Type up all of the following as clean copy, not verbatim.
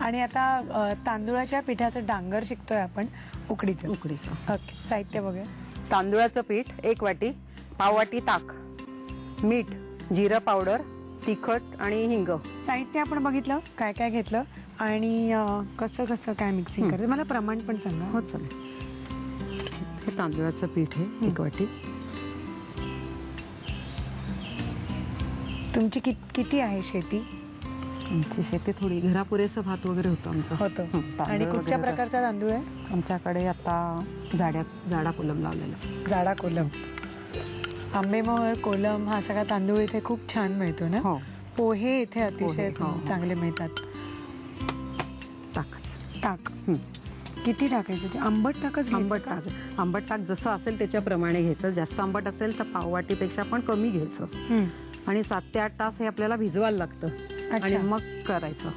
आणि आता तांदूळाच्या पिठाचं डांगर शिकतोय आपण उकडीचं. ओके. साहित्य बघूया. तांदूळाचं पीठ 1 वाटी, पाव वाटी ताक, मीठ, जिरं पावडर, तिखट आणि हिंग. साहित्य आपण बघितलं काय काय घेतलं आणि कसं कसं काय मिक्सिंग करायचं. मला प्रमाण पण सांगा. हो चालेल. हे तांदूळाचं पीठ आहे 1 वाटी. तुमची किती आहे शेती? आमची शेती थोडी, घरापुरेसं भात वगैरे होतं आमचं. होतं. आणि कुठच्या प्रकारचा तांदूळ आहे? आमच्याकडे आता जाडा कोलम लावलेला. जाडा कोलम. आंबेमोहोर कोलम हा सगळा तांदूळ इथे खूप छान मिळतो ना. हो. पोहे इथे अतिशय चांगले मिळतात. ताक किती टाकायचं ते? आंबट ताकच? आंबट ताक जसं असेल त्याच्याप्रमाणे घ्यायचं. जास्त आंबट असेल तर पाव वाटीपेक्षा पण कमी घ्यायचं. आणि 7 ते 8 तास हे आपल्याला भिजवायला लागतं आणि मग करायचं.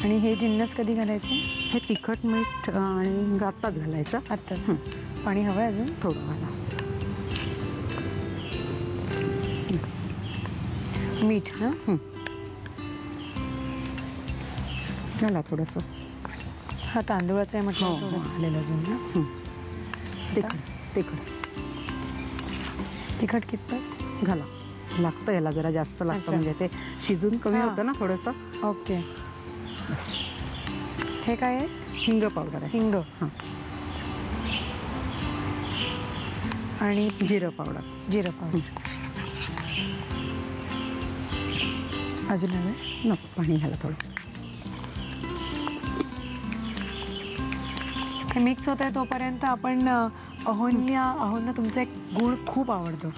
आणि हे जिन्नस कधी घालायचे? हे तिखट, मीठ आणि आत्ताच घालायचं. आत्ताच. पाणी हवंय अजून? थोडं घाला. मीठ ना घाला थोडंसं. हा तांदूळाचा आहे म्हटलं थोडं घालेलं अजून ना. तिखट कितपत घाला. लागतं याला जरा जास्त लागतं म्हणजे ते शिजून कमी होतं ना थोडंसं. ओके. हे काय आहे? हिंग पावडर आहे. हिंग. आणि जिरं पावडर. अजून हवे? नको, पाणी घाला थोडं. मिक्स होत आहे तोपर्यंत आपण अहोंना तुमचा एक गुण खूप आवडतो,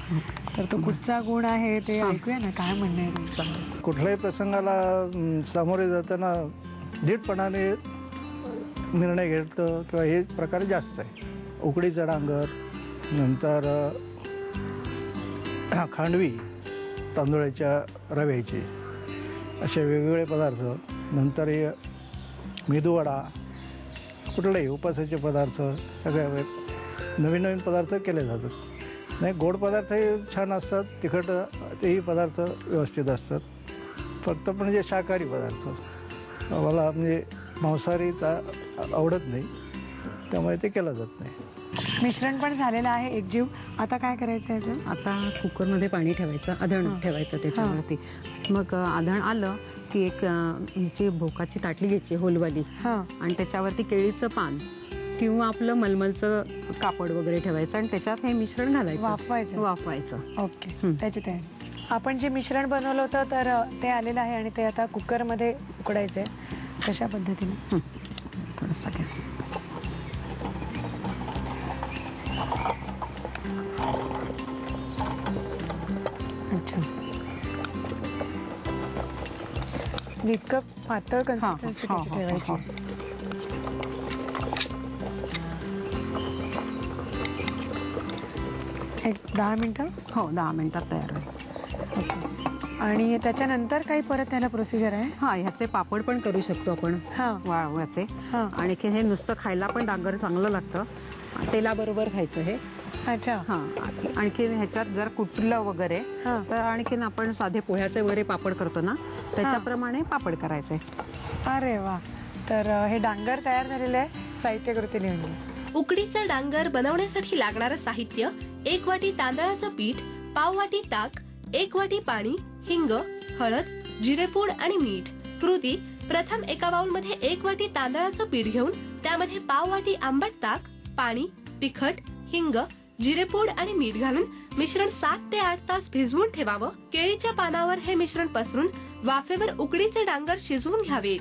तर तो कुठचा गुण आहे ते ऐकूया ना. काय म्हणणं आहे तुमचं? कुठल्याही प्रसंगाला सामोरे जाताना धीटपणाने निर्णय घेतो किंवा हे प्रकार जास्त आहे. उकडीचा डांगर, नंतर खांडवी तांदूळाच्या रव्याची, असे वेगवेगळे पदार्थ. नंतर हे मेदूवडा, कुठलेही उपासाचे पदार्थ, सगळ्या नवीन नवीन पदार्थ केले जातात. नाही, गोड पदार्थही छान असतात, तिखट तेही पदार्थ व्यवस्थित असतात. फक्त म्हणजे शाकाहारी पदार्थ मला म्हणजे मांसाहारीचा आवडत नाही, त्यामुळे ते केलं जात नाही. मिश्रण पण झालेलं आहे एकजीव. आता काय करायचं आहे? आता कुकरमध्ये पाणी ठेवायचं, आधण ठेवायचं त्याच्यावरती. मग आधण आलं की एक ह्याची भोकाची ताटली घ्यायची होलवाली, आणि त्याच्यावरती केळीचं पान किंवा आपलं मलमलचं कापड वगैरे ठेवायचं आणि त्याच्यात हे मिश्रण घालायचं, वाफवायचं. ओके. त्याची तयारी. आपण जे मिश्रण बनवलं होतं तर ते आलेलं आहे आणि ते आता कुकरमध्ये उकडायचंय. कशा पद्धतीने? थोडंसं गॅस. अच्छा. इतकं पातळ कन्सिस्टन्सी कशी ठेवायची? एक 10 मिनिटं? हो, 10 मिनिटात तयार होईल. आणि त्याच्यानंतर काही परत त्याला प्रोसिजर आहे? ह्याचे पापड पण करू शकतो आपण वाळवाचे. आणि हे नुसतं खायला पण डांगर चांगलं लागतं, तेलाबरोबर खायचं हे. अच्छा. आणखी ह्याच्यात जर कुटलं वगैरे तर आणखीन आपण साधे पोह्याचे वगैरे पापड करतो ना, त्याच्याप्रमाणे पापड करायचे. अरे वा. तर हे डांगर तयार झालेलं आहे. साहित्य कृती लिहून घ्या. उकडीचं डांगर बनवण्यासाठी लागणारं साहित्य: 1 वाटी तांदळाचं पीठ, पाव वाटी ताक, 1 वाटी पाणी, हिंग, हळद, जिरेपूड आणि मीठ. कृती: प्रथम एका बाउलमध्ये 1 वाटी तांदळाचं पीठ घेऊन त्यामध्ये पाव वाटी आंबट ताक, पाणी, तिखट, हिंग, जिरेपूड आणि मीठ घालून मिश्रण 7 ते 8 तास भिजवून ठेवावं. केळीच्या पानावर हे मिश्रण पसरून वाफेवर उकडीचे डांगर शिजवून घ्यावेत.